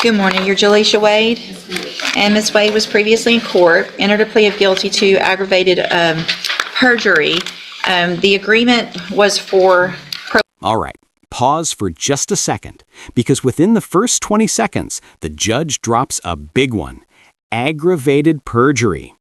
Good morning. You're Jalicia Wade, and Ms. Wade was previously in court, entered a plea of guilty to aggravated perjury. The agreement was for... All right, pause for just a second, because within the first 20 seconds, the judge drops a big one: aggravated perjury.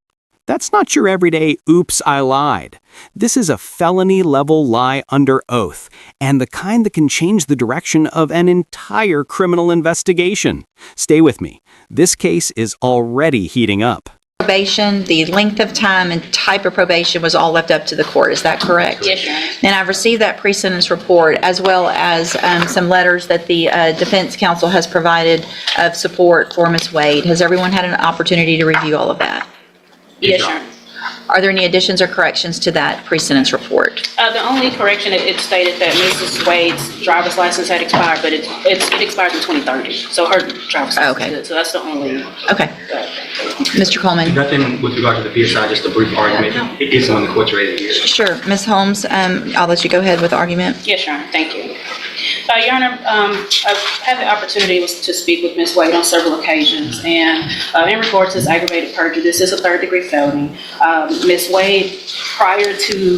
That's not your everyday, oops, I lied. This is a felony-level lie under oath, and the kind that can change the direction of an entire criminal investigation. Stay with me. This case is already heating up. Probation, the length of time and type of probation was all left up to the court. Is that correct? Yes, Your Honor. And I've received that pre-sentence report, as well as some letters that the defense counsel has provided of support for Ms. Wade. Has everyone had an opportunity to review all of that? Yes, Your Honor. Are there any additions or corrections to that pre-sentence report? The only correction, it stated that Mrs. Wade's driver's license had expired, but it expires in 2030. So her driver's license Okay. is good. So that's the only. Okay. Mr. Coleman? Nothing with regard to the PSI, just a brief argument. It gives when the court's ready to hear. Sure. Ms. Holmes, I'll let you go ahead with the argument. Yes, Your Honor. Thank you. Your Honor, I've had the opportunity to speak with Ms. Wade on several occasions, and in regards to this aggravated perjury, this is a third-degree felony. Ms. Wade, prior to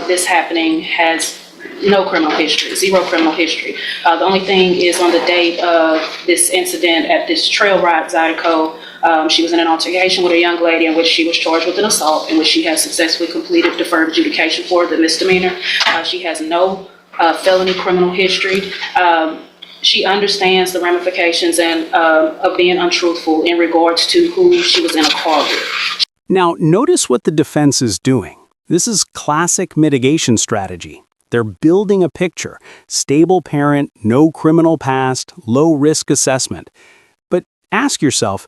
this happening, has no criminal history, zero criminal history. The only thing is on the date of this incident at this trail ride, Zydeco, she was in an altercation with a young lady in which she was charged with an assault, in which she has successfully completed deferred adjudication for the misdemeanor. She has no felony criminal history. She understands the ramifications of being untruthful in regards to who she was in a car with. Now, notice what the defense is doing. This is classic mitigation strategy. They're building a picture: stable parent, no criminal past, low risk assessment. But ask yourself,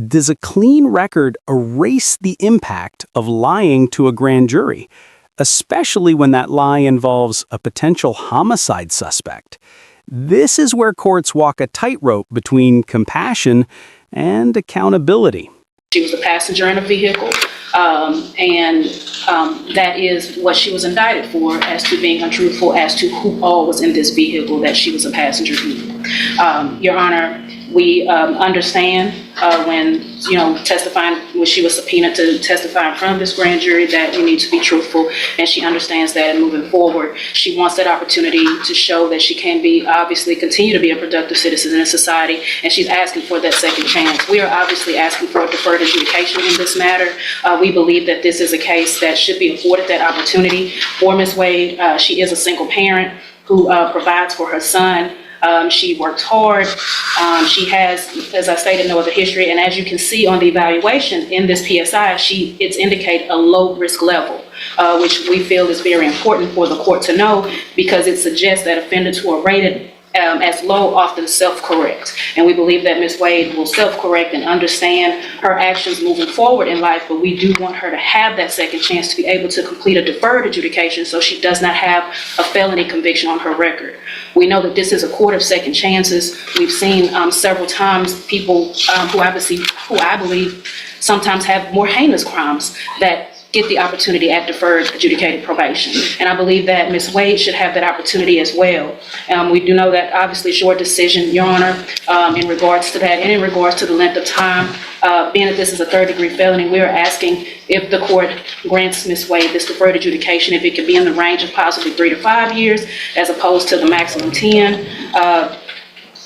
does a clean record erase the impact of lying to a grand jury, especially when that lie involves a potential homicide suspect? This is where courts walk a tightrope between compassion and accountability. She was a passenger in a vehicle, and that is what she was indicted for, as to being untruthful as to who all was in this vehicle that she was a passenger in. Your Honor, we understand when testifying, when she was subpoenaed to testify in front of this grand jury, that we need to be truthful, and she understands that. And moving forward, she wants that opportunity to show that she can be, obviously, continue to be a productive citizen in society, and she's asking for that second chance. We are obviously asking for a deferred adjudication in this matter. We believe that this is a case that should be afforded that opportunity for Ms. Wade. She is a single parent who provides for her son. She works hard. She has, as I stated, no other history. And as you can see on the evaluation in this PSI, it's indicate a low risk level, which we feel is very important for the court to know, because it suggests that offenders who are rated as low often self-correct. And we believe that Ms. Wade will self-correct and understand her actions moving forward in life, but we do want her to have that second chance to be able to complete a deferred adjudication so she does not have a felony conviction on her record. We know that this is a court of second chances. We've seen several times people who I believe sometimes have more heinous crimes that get the opportunity at deferred adjudicated probation. And I believe that Ms. Wade should have that opportunity as well. We do know that obviously it's your decision, Your Honor, in regards to that, and in regards to the length of time. Being that this is a third-degree felony, we are asking if the court grants Ms. Wade this deferred adjudication, if it could be in the range of possibly 3 to 5 years, as opposed to the maximum 10.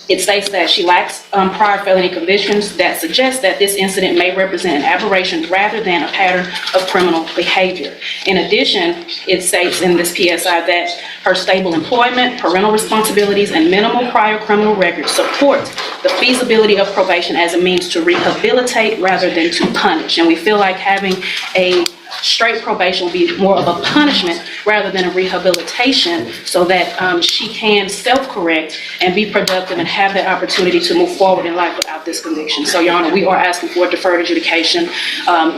It states that she lacks prior felony convictions that suggest that this incident may represent an aberration rather than a pattern of criminal behavior. In addition, it states in this PSI that her stable employment, parental responsibilities, and minimal prior criminal records support the feasibility of probation as a means to rehabilitate rather than to punish. And we feel like having a straight probation will be more of a punishment rather than a rehabilitation, so that she can self-correct and be productive and have that opportunity to move forward in life without this conviction. So, Your Honor, we are asking for a deferred adjudication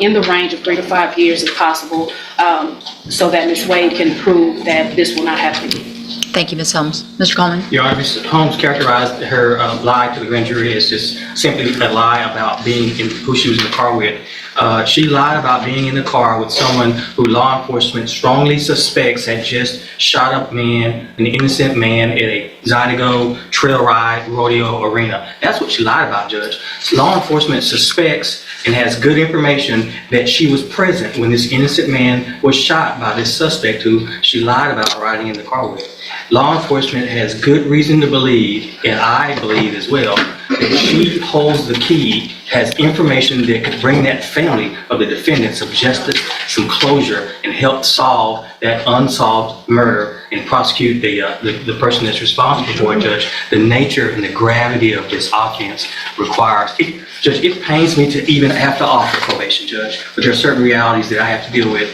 in the range of 3 to 5 years if possible, so that Ms. Wade can prove that this will not happen again. Thank you, Ms. Holmes. Mr. Coleman? Your Honor, Ms. Holmes characterized her lie to the grand jury as just simply a lie about being in who she was in the car with. She lied about being in the car with someone who law enforcement strongly suspects had just shot up an innocent man at a Zydeco trail ride rodeo arena. That's what she lied about, Judge. Law enforcement suspects and has good information that she was present when this innocent man was shot by this suspect who she lied about riding in the car with. Law enforcement has good reason to believe, and I believe as well, that she holds the key, has information that could bring that family of the defendant some justice, some closure, and help solve that unsolved murder and prosecute the person that's responsible for it, Judge. The nature and the gravity of this offense requires, Judge, it pains me to even have to offer probation, Judge, but there are certain realities that I have to deal with.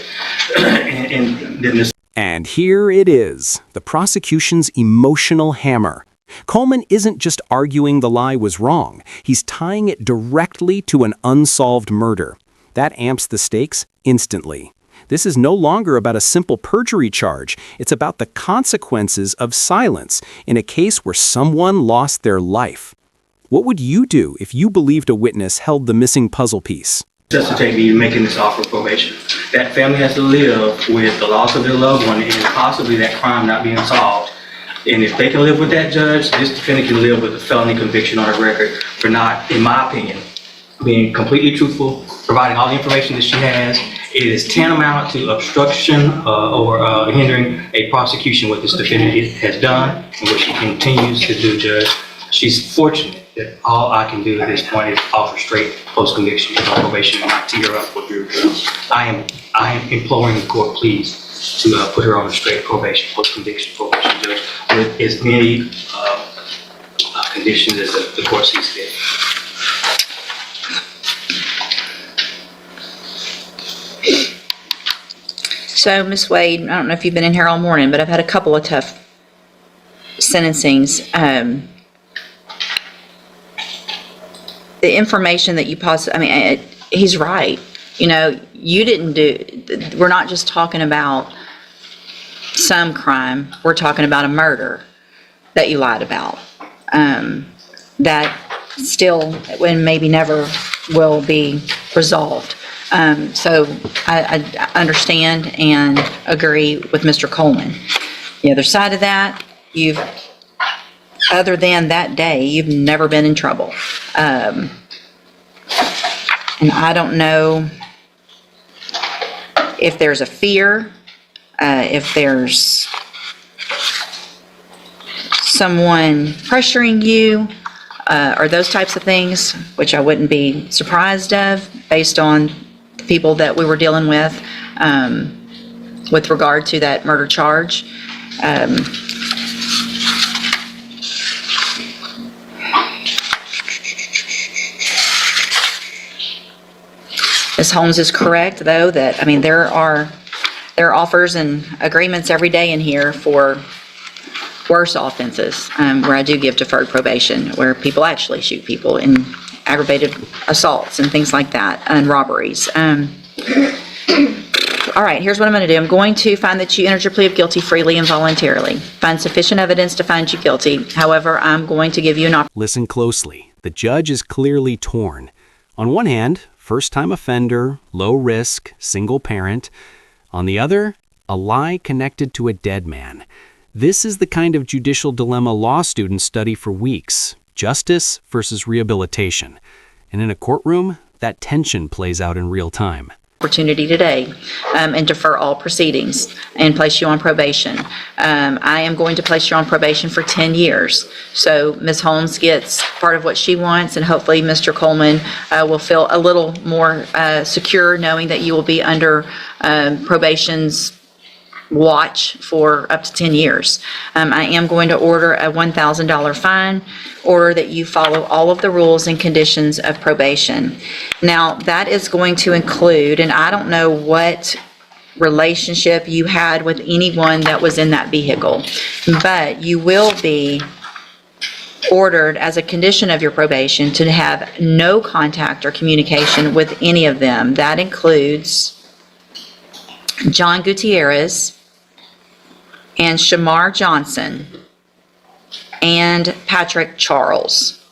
and then this. And here it is, the prosecution's emotional hammer. Coleman isn't just arguing the lie was wrong, he's tying it directly to an unsolved murder. That amps the stakes instantly. This is no longer about a simple perjury charge, it's about the consequences of silence in a case where someone lost their life. What would you do if you believed a witness held the missing puzzle piece? Necessitate me making this offer of probation. That family has to live with the loss of their loved one and possibly that crime not being solved. And if they can live with that, Judge, this defendant can live with a felony conviction on her record for not, in my opinion, being completely truthful, providing all the information that she has. It is tantamount to obstruction or hindering a prosecution what this defendant has done and what she continues to do, Judge. She's fortunate that all I can do at this point is offer straight post-conviction probation and not tear up with her. I am imploring the court, please, to put her on a straight probation, post-conviction probation, Judge, with as many conditions as the court sees fit. So, Ms. Wade, I don't know if you've been in here all morning, but I've had a couple of tough sentencings. The information that you he's right. You know, we're not just talking about some crime, we're talking about a murder that you lied about. That still, when maybe never will be resolved. So I understand and agree with Mr. Coleman. The other side of that, other than that day, you've never been in trouble. And I don't know if there's a fear, if there's someone pressuring you, or those types of things, which I wouldn't be surprised of based on the people that we were dealing with regard to that murder charge. Ms. Holmes is correct, though, that, there are offers and agreements every day in here for worse offenses, where I do give deferred probation, where people actually shoot people in aggravated assaults and things like that, and robberies. All right, here's what I'm going to do. I'm going to find that you entered your plea of guilty freely and voluntarily. Find sufficient evidence to find you guilty. However, I'm going to give you an opportunity. Listen closely. The judge is clearly torn. On one hand, first-time offender, low risk, single parent. On the other, a lie connected to a dead man. This is the kind of judicial dilemma law students study for weeks. Justice versus rehabilitation. And in a courtroom, that tension plays out in real time. Opportunity today and defer all proceedings and place you on probation. I am going to place you on probation for 10 years. So Ms. Holmes gets part of what she wants, and hopefully Mr. Coleman will feel a little more secure knowing that you will be under probation's watch for up to 10 years. I am going to order a $1,000 fine, order that you follow all of the rules and conditions of probation. Now, that is going to include, and I don't know what relationship you had with anyone that was in that vehicle, but you will be ordered as a condition of your probation to have no contact or communication with any of them. That includes John Gutierrez and Shamar Johnson and Patrick Charles.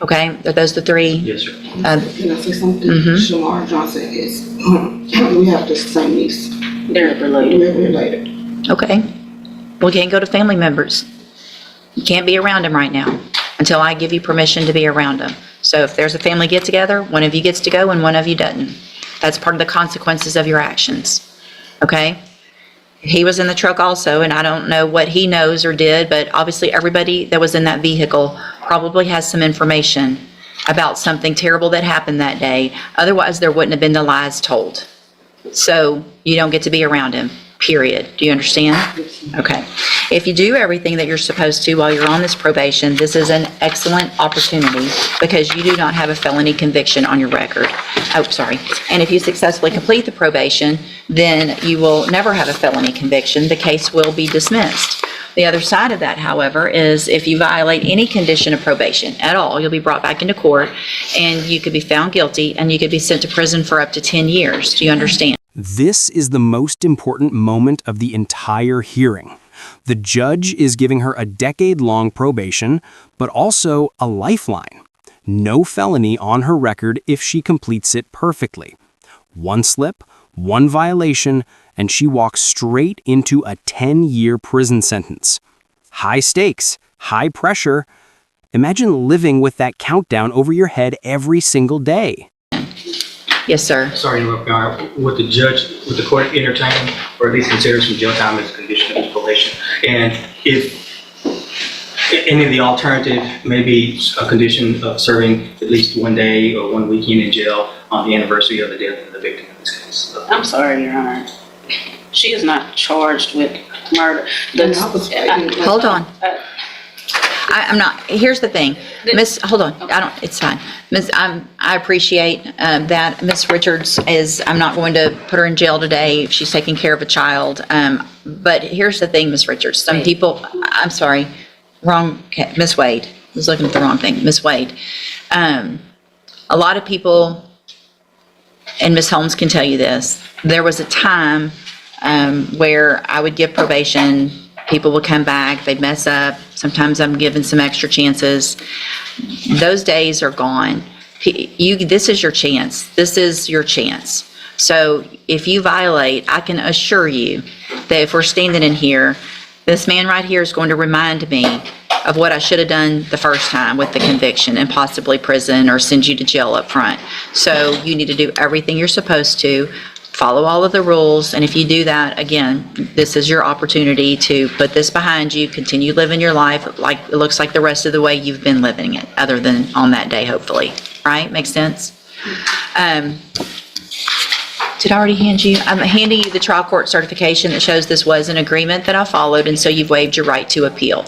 Okay, are those the three? Yes, sir. Can I say something? Mhm. Shamar Johnson is, we have the same niece. They're related. We're related. Okay. We can't go to family members. You can't be around them right now until I give you permission to be around them. So if there's a family get-together, one of you gets to go and one of you doesn't. That's part of the consequences of your actions. Okay? He was in the truck also, and I don't know what he knows or did, but obviously everybody that was in that vehicle probably has some information about something terrible that happened that day. Otherwise, there wouldn't have been the lies told. So you don't get to be around him, period. Do you understand? Okay. If you do everything that you're supposed to while you're on this probation, this is an excellent opportunity because you do not have a felony conviction on your record. Oh, sorry. And if you successfully complete the probation, then you will never have a felony conviction. The case will be dismissed. The other side of that, however, is if you violate any condition of probation at all, you'll be brought back into court and you could be found guilty and you could be sent to prison for up to 10 years. Do you understand? This is the most important moment of the entire hearing. The judge is giving her a decade-long probation, but also a lifeline. No felony on her record if she completes it perfectly. One slip, one violation, and she walks straight into a 10-year prison sentence. High stakes, high pressure. Imagine living with that countdown over your head every single day. Yes, sir. Sorry to interrupt, Your Honor. Would the court entertain or at least consider some jail time as a condition of his probation? And if any of the alternative, maybe a condition of serving at least 1 day or 1 weekend in jail on the anniversary of the death of the victim in this case. I'm sorry, Your Honor. She is not charged with murder. Hold on. I'm not, here's the thing, Miss, hold on, it's fine. Miss, I appreciate that. Miss Richards I'm not going to put her in jail today if she's taking care of a child. But here's the thing, Miss Richards, some people, I'm sorry, wrong, Miss Wade, I was looking at the wrong thing, Miss Wade. A lot of people, and Miss Holmes can tell you this, there was a time where I would give probation. People would come back, they'd mess up. Sometimes I'm given some extra chances. Those days are gone. This is your chance. This is your chance. So if you violate, I can assure you that if we're standing in here, this man right here is going to remind me of what I should have done the first time with the conviction and possibly prison or send you to jail up front. So you need to do everything you're supposed to. Follow all of the rules, and if you do that, again, this is your opportunity to put this behind you, continue living your life like it looks like the rest of the way you've been living it, other than on that day, hopefully. Right? Makes sense? Did I already hand you? I'm handing you the trial court certification that shows this was an agreement that I followed, and so you've waived your right to appeal.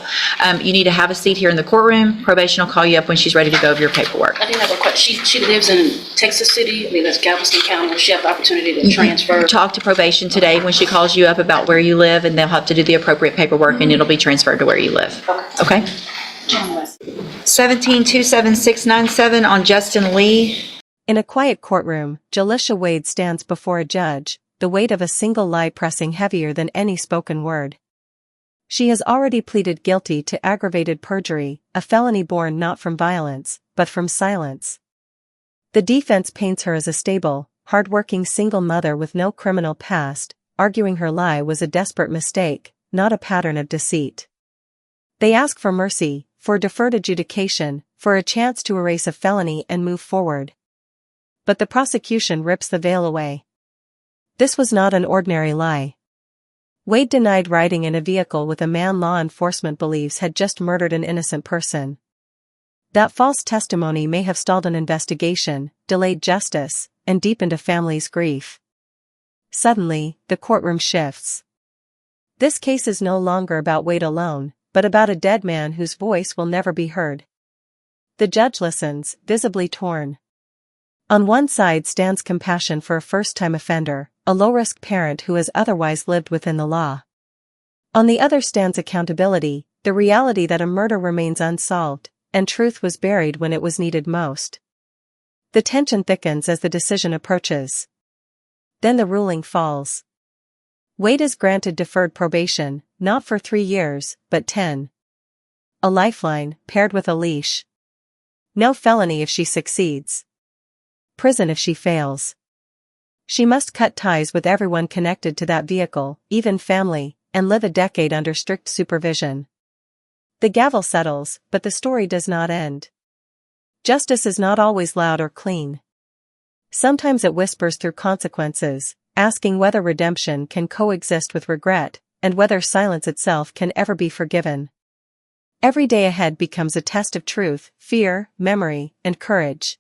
You need to have a seat here in the courtroom. Probation will call you up when she's ready to go over your paperwork. I do have a question. She lives in Texas City. I mean, that's Galveston County. Will she have the opportunity to transfer? Talk to probation today when she calls you up about where you live, and they'll have to do the appropriate paperwork, and it'll be transferred to where you live. Okay? 17-27697 on Justin Lee. In a quiet courtroom, Jalicia Wade stands before a judge, the weight of a single lie pressing heavier than any spoken word. She has already pleaded guilty to aggravated perjury, a felony born not from violence, but from silence. The defense paints her as a stable, hardworking single mother with no criminal past, arguing her lie was a desperate mistake, not a pattern of deceit. They ask for mercy, for deferred adjudication, for a chance to erase a felony and move forward. But the prosecution rips the veil away. This was not an ordinary lie. Wade denied riding in a vehicle with a man law enforcement believes had just murdered an innocent person. That false testimony may have stalled an investigation, delayed justice, and deepened a family's grief. Suddenly, the courtroom shifts. This case is no longer about Wade alone, but about a dead man whose voice will never be heard. The judge listens, visibly torn. On one side stands compassion for a first-time offender, a low-risk parent who has otherwise lived within the law. On the other stands accountability, the reality that a murder remains unsolved, and truth was buried when it was needed most. The tension thickens as the decision approaches. Then the ruling falls. Wade is granted deferred probation, not for 3 years, but 10. A lifeline, paired with a leash. No felony if she succeeds. Prison if she fails. She must cut ties with everyone connected to that vehicle, even family, and live a decade under strict supervision. The gavel settles, but the story does not end. Justice is not always loud or clean. Sometimes it whispers through consequences, asking whether redemption can coexist with regret, and whether silence itself can ever be forgiven. Every day ahead becomes a test of truth, fear, memory, and courage.